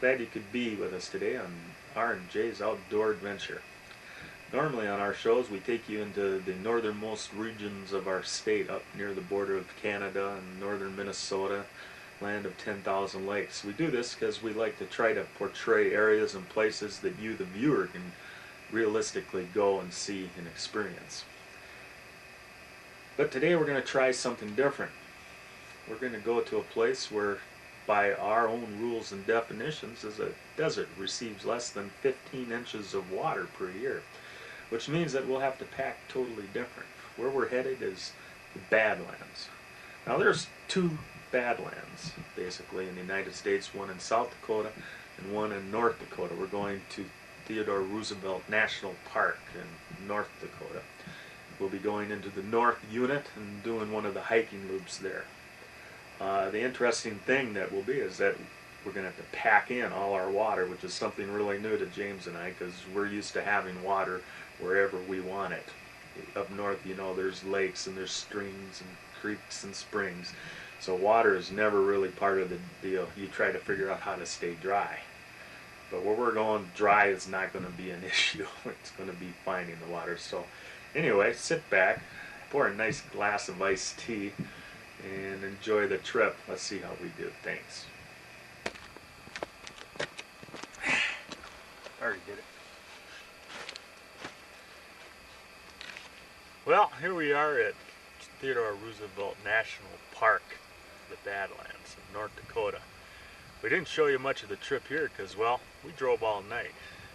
Glad you could be with us today on R&J's Outdoor Adventure. Normally on our shows we take you into the northernmost regions of our state, up near the border of Canada and northern Minnesota, land of 10,000 lakes. We do this because we like to try to portray areas and places that you, the viewer, can realistically go and see and experience. But today we're going to try something different. We're going to go to a place where, by our own rules and definitions, is a desert, receives less than 15 inches of water per year, which means that we'll have to pack totally different. Where we're headed is the Badlands. Now there's two Badlands basically in the United States, one in South Dakota and one in North Dakota. We're going to Theodore Roosevelt National Park in North Dakota. We'll be going into the North Unit and doing one of the hiking loops there. The interesting thing that will be is that we're going to have to pack in all our water, which is something really new to James and I, because we're used to having water wherever we want it. Up north, you know, there's lakes and there's streams and creeks and springs, so water is never really part of the deal. You try to figure out how to stay dry. But where we're going, dry is not going to be an issue. It's going to be finding the water. So anyway, sit back, pour a nice glass of iced tea, and enjoy the trip. Let's see how we do things. Already did it. Well, here we are at Theodore Roosevelt National Park, the Badlands in North Dakota. We didn't show you much of the trip here because, well, we drove all night.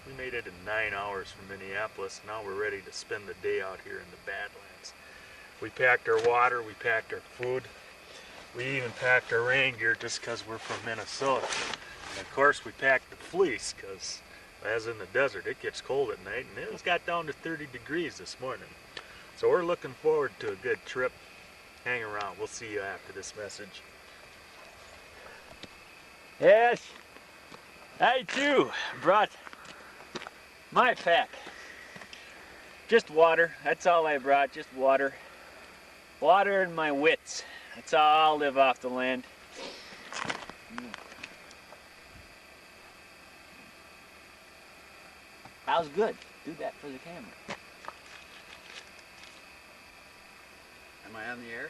We made it in 9 hours from Minneapolis. Now we're ready to spend the day out here in the Badlands. We packed our water, we packed our food, we even packed our rain gear just because we're from Minnesota. And of course we packed the fleece because, as in the desert, it gets cold at night, and it got down to 30 degrees this morning. So we're looking forward to a good trip. Hang around, we'll see you after this message. Yes, I too brought my pack. Just water, that's all I brought, just water. Water and my wits. That's all I'll live off the land. That was good. Do that for the camera. Am I on the air?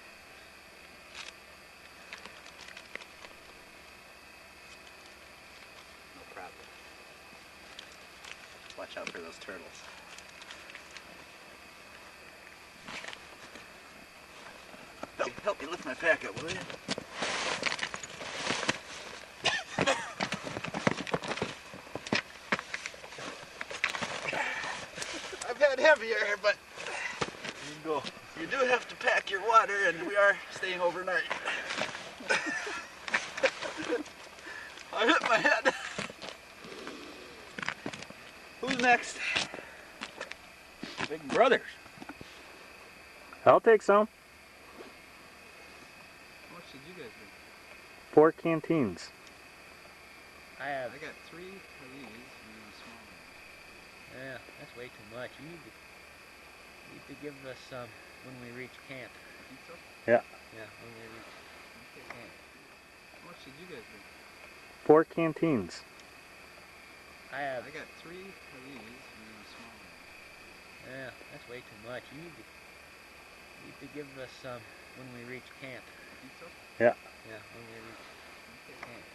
No problem. Watch out for those turtles. Help me lift my pack up, will you? I've had heavier, but you do have to pack your water, and we are staying overnight. I hit my head. Who's next? Big brothers. I'll take some. How much did you guys bring? 4 canteens. I got 3 of these, and a small one. Yeah, that's way too much. You need to give us some when we reach camp. Think so? Yeah. Yeah, when we reach camp. How much did you guys bring? 4 canteens. I got 3 of these, and a small one. Yeah, that's way too much. You need to give us some when we reach camp. Think so? Yeah. Yeah, when we reach camp.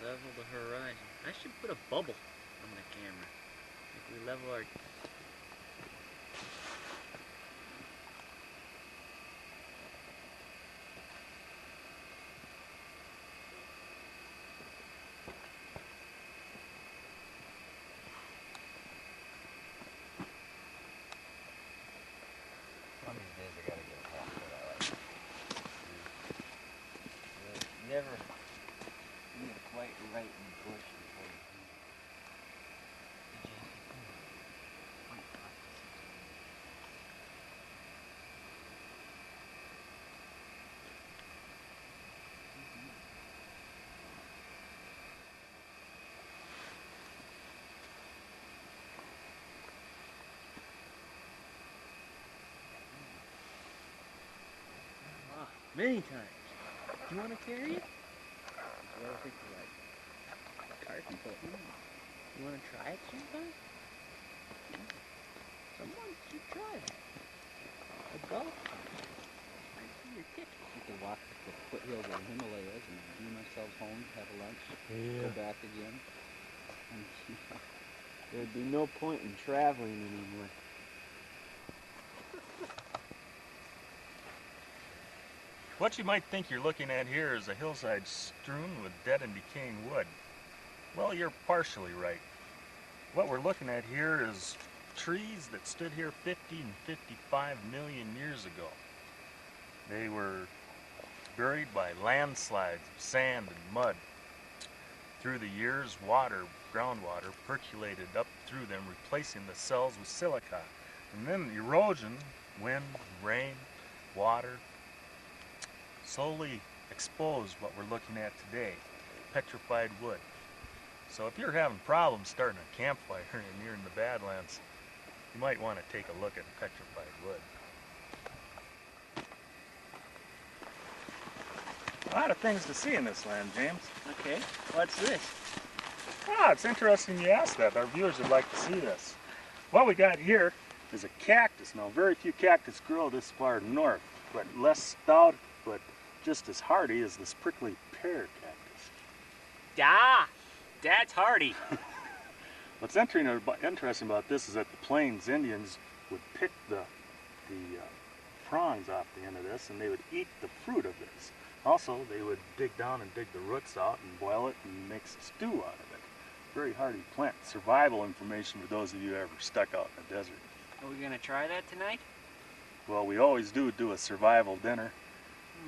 Level the horizon. I should put a bubble on the camera. If we level our... One of these days I gotta get a pack for that. Never get quite right in the bush before you Many times. Do you want to carry it? What do I think you like? Cart and pull it in. You want to try it sometime? Someone should try that. A golf cart. I see your ticket. We could walk the foothills of the Himalayas and beam ourselves home, have a lunch, go back again. And, you know, there'd be no point in traveling anymore. What you might think you're looking at here is a hillside strewn with dead and decaying wood. Well, you're partially right. What we're looking at here is trees that stood here 50 and 55 million years ago. They were buried by landslides of sand and mud. Through the years, groundwater, percolated up through them, replacing the cells with silica. And then erosion, wind, rain, water, slowly exposed what we're looking at today, petrified wood. So if you're having problems starting a campfire and you're in the Badlands, you might want to take a look at petrified wood. A lot of things to see in this land, James. Okay, what's this? Ah, it's interesting you asked that. Our viewers would like to see this. What we got here is a cactus. Now, very few cactus grow this far north, but less stout, but just as hardy as this prickly pear cactus. Ah, that's hardy. What's interesting about this is that the Plains Indians would pick the prongs off the end of this, and they would eat the fruit of this. Also, they would dig down and dig the roots out and boil it and make stew out of it. Very hardy plant. Survival information for those of you ever stuck out in the desert. Are we gonna try that tonight? Well, we always do a survival dinner.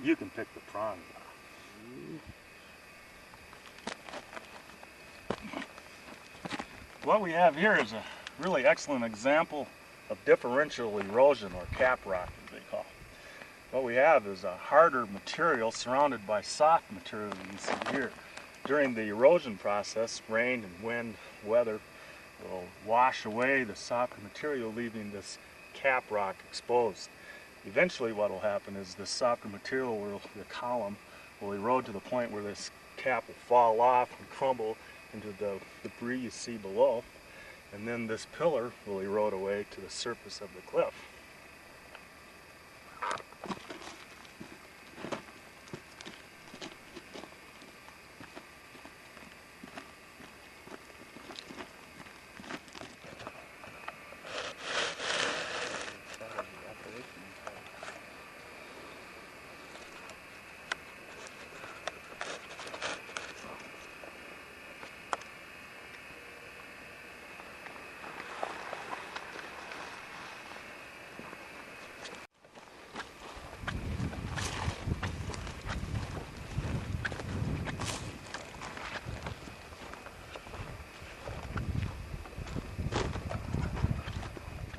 You can pick the prongs off. What we have here is a really excellent example of differential erosion, or cap rock as they call it. What we have is a harder material surrounded by soft material that you see here. During the erosion process, rain and wind, weather will wash away the softer material, leaving this cap rock exposed. Eventually what will happen is the softer material, the column, will erode to the point where this cap will fall off and crumble into the debris you see below, and then this pillar will erode away to the surface of the cliff.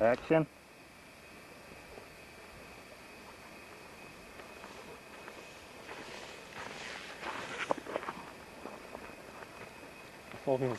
Action. Hold him.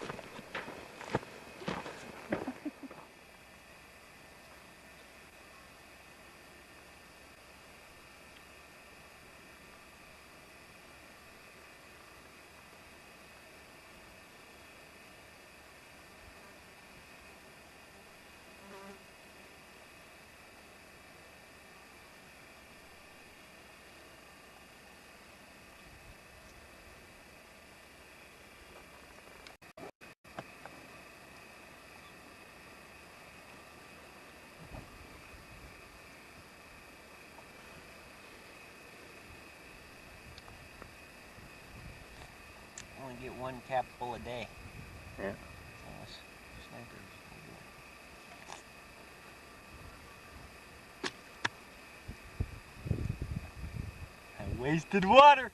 Only get one cap full a day. Yeah. I wasted water.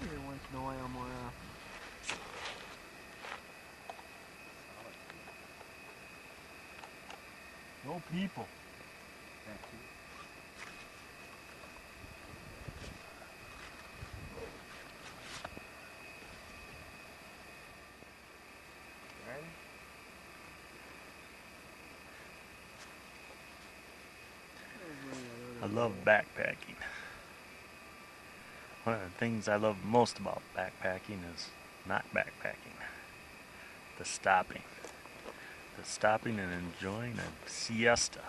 Every once in a while more often. No people. love backpacking. One of the things I love most about backpacking is not backpacking. The stopping. The stopping and enjoying a siesta.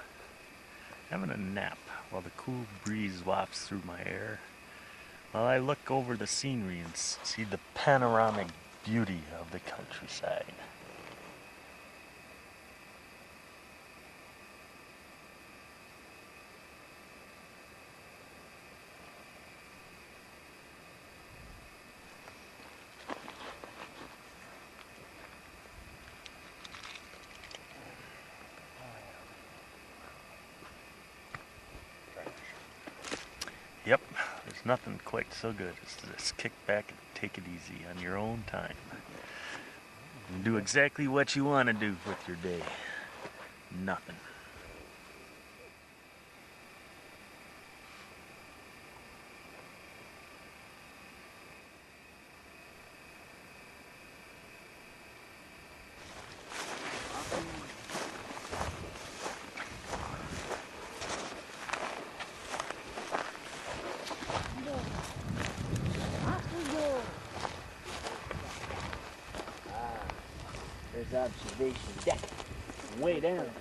Having a nap while the cool breeze wafts through my hair. While I look over the scenery and see the panoramic beauty of the countryside. Yep, there's nothing quite so good as to just kick back and take it easy on your own time. And do exactly what you want to do with your day. Nothing. There's observation deck. Way down. Boy,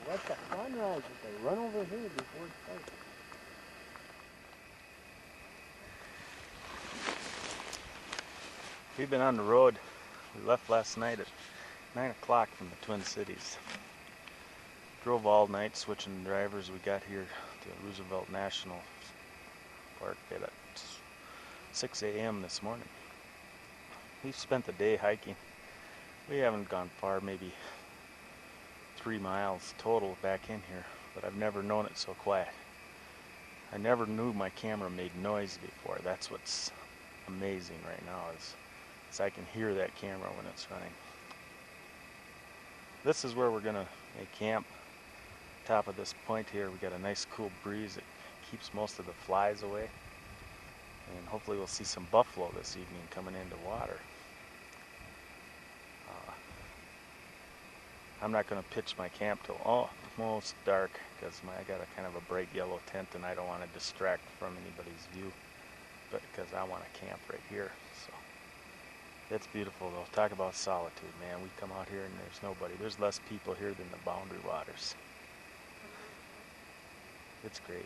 what the sunrise if they run over here before it starts. We've been on the road. We left last night at 9 o'clock from the Twin Cities. Drove all night switching drivers. We got here to Roosevelt National Park at 6 a.m. this morning. We spent the day hiking. We haven't gone far, maybe 3 miles total back in here, but I've never known it so quiet. I never knew my camera made noise before. That's what's amazing right now is I can hear that camera when it's running. This is where we're gonna make camp. Top of this point here, we got a nice cool breeze that keeps most of the flies away, and hopefully we'll see some buffalo this evening coming into water. I'm not going to pitch my camp till almost dark because I got a kind of a bright yellow tent and I don't want to distract from anybody's view, but because I want to camp right here. So it's beautiful though. Talk about solitude, man. We come out here and there's nobody. There's less people here than the Boundary Waters. It's great.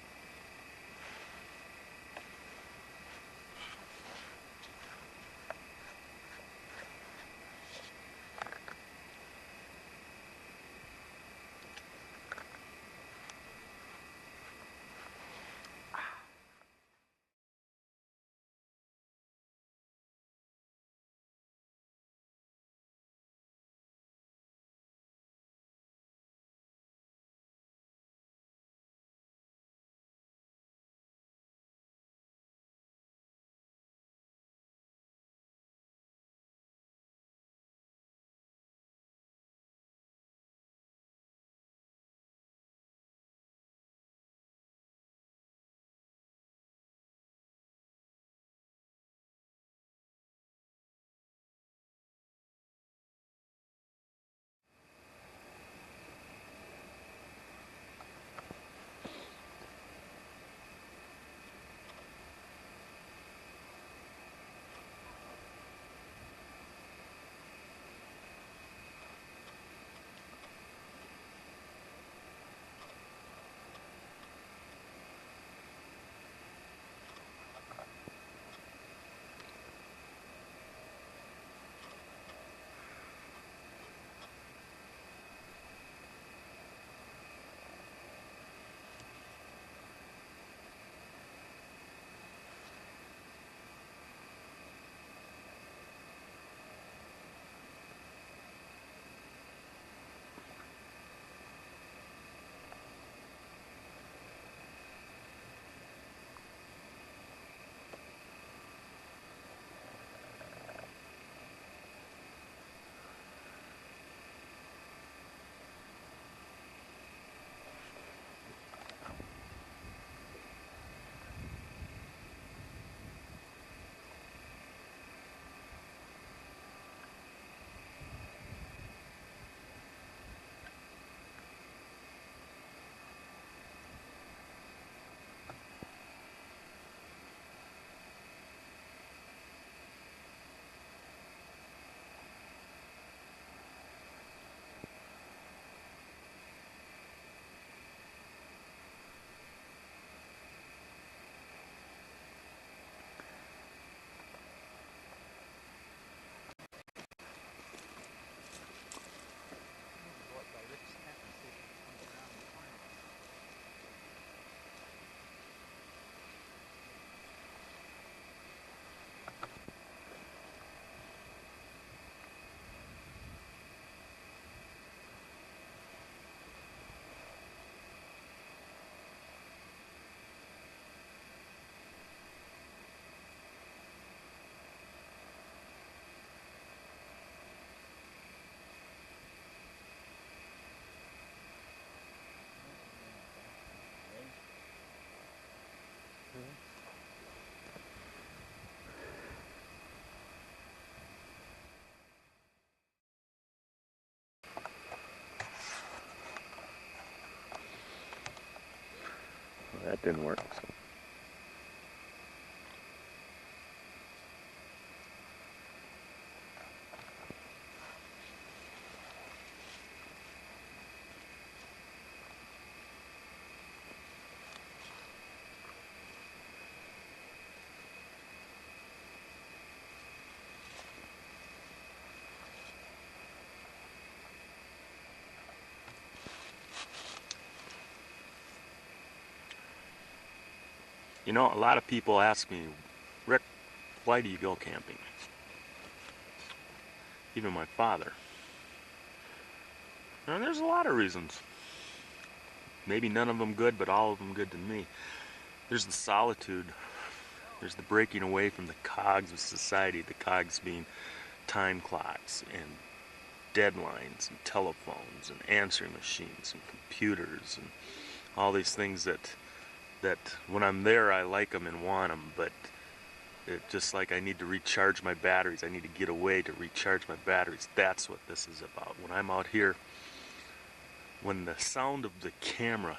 That didn't work. You know, a lot of people ask me, Rick, why do you go camping? Even my father. And there's a lot of reasons. Maybe none of them good, but all of them good to me. There's the solitude. There's the breaking away from the cogs of society, the cogs being time clocks and deadlines and telephones and answering machines and computers and all these things that when I'm there I like them and want them, but just like I need to recharge my batteries, I need to get away to recharge my batteries. That's what this is about. When I'm out here, when the sound of the camera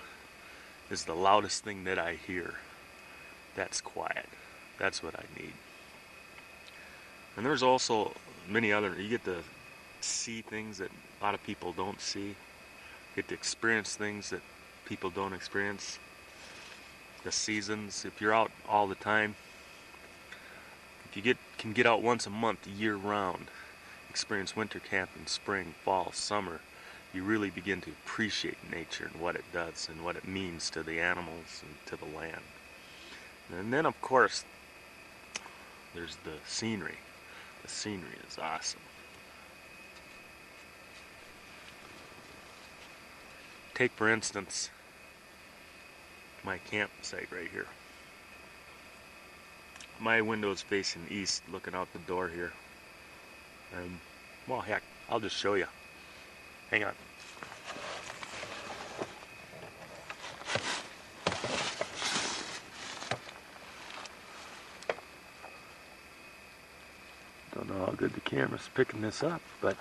is the loudest thing that I hear, that's quiet. That's what I need. And there's also many other, you get to see things that a lot of people don't see. You get to experience things that people don't experience. The seasons, if you're out all the time, if you can get out once a month year round, experience winter camping, spring, fall, summer, you really begin to appreciate nature and what it does and what it means to the animals and to the land. And then of course there's the scenery. The scenery is awesome. Take for instance my campsite right here. My window's facing east, looking out the door here. And, well, heck, I'll just show you. Hang on. Don't know how good the camera's picking this up, but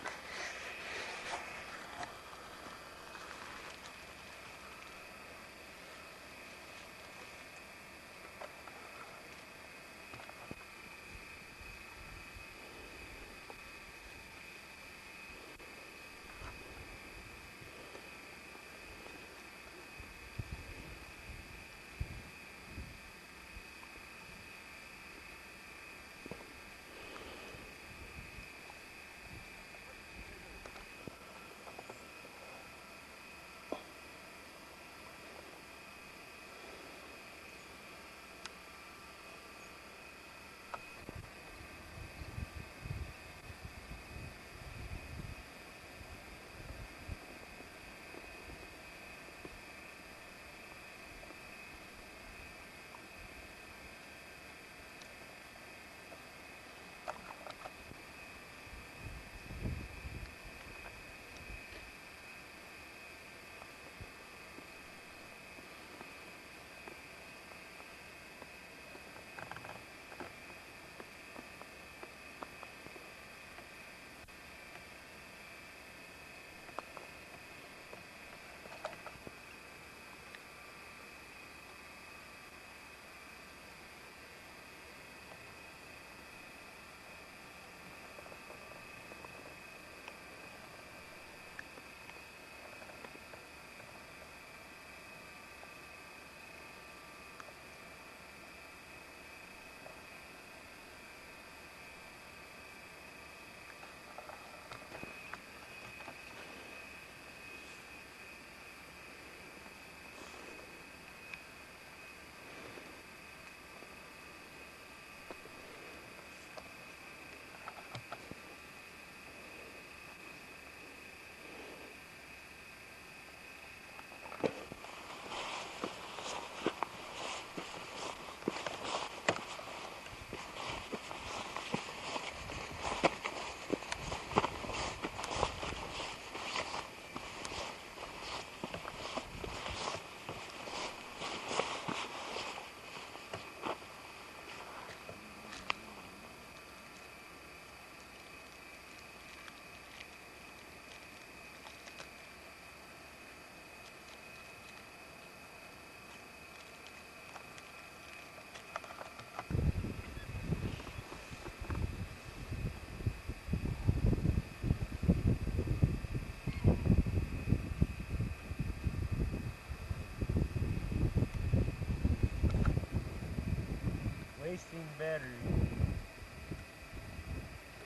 wasting battery.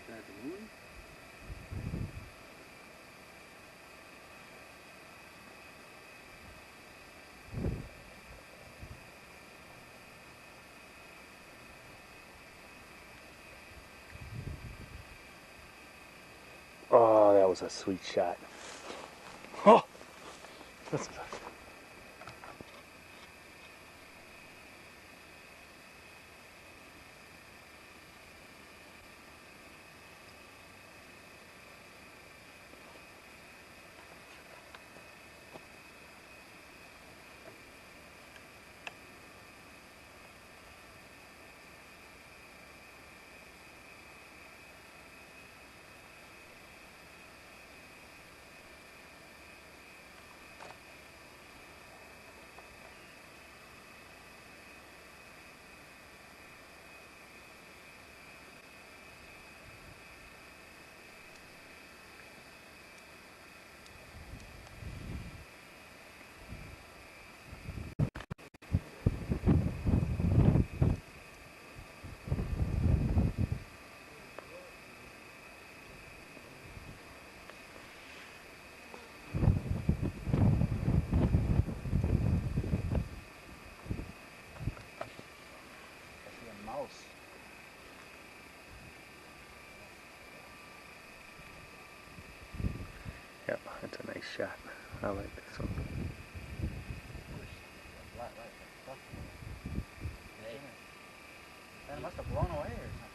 That the moon? Oh, that was a sweet shot. Oh, that's A mouse. Yep, that's a nice shot. I like this one. Hey. That must have blown away or something.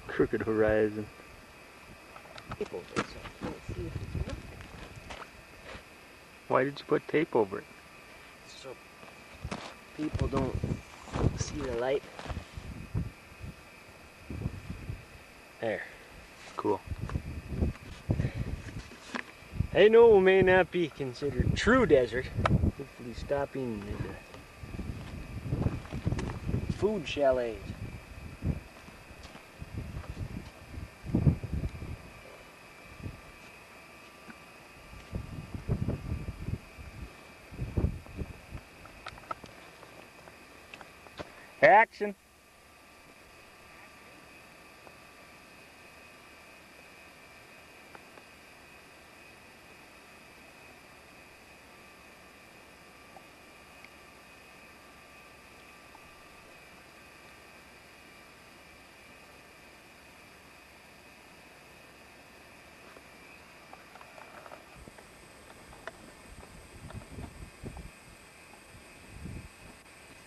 Crooked horizon. Why did you put tape over it? So people don't see the light. There. Cool. I know it may not be considered true desert. Hopefully stopping at the food chalets. Action!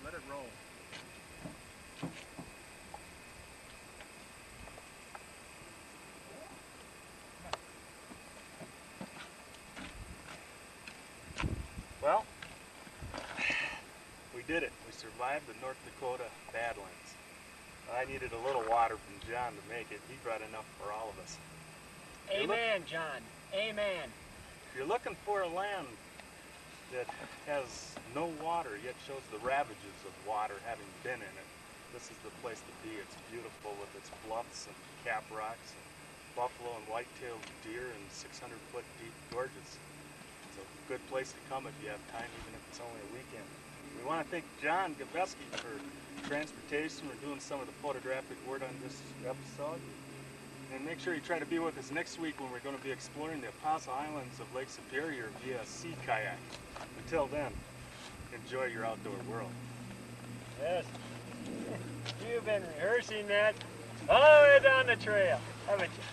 Let it roll. Well, we did it. We survived the North Dakota Badlands. I needed a little water from John to make it. He brought enough for all of us. Amen, John. Amen. If you're looking for a land that has no water yet shows the ravages of water having been in it, this is the place to be. It's beautiful with its bluffs and cap rocks and buffalo and white-tailed deer in 600-foot deep gorges. It's a good place to come if you have time, even if it's only a weekend. We want to thank John Gabeski for transportation. We're doing some of the photographic work on this episode. And make sure you try to be with us next week when we're going to be exploring the Apostle Islands of Lake Superior via sea kayak. Until then, enjoy your outdoor world. Yes. You've been rehearsing that all the way down the trail, haven't you?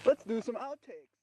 Let's do some outtakes.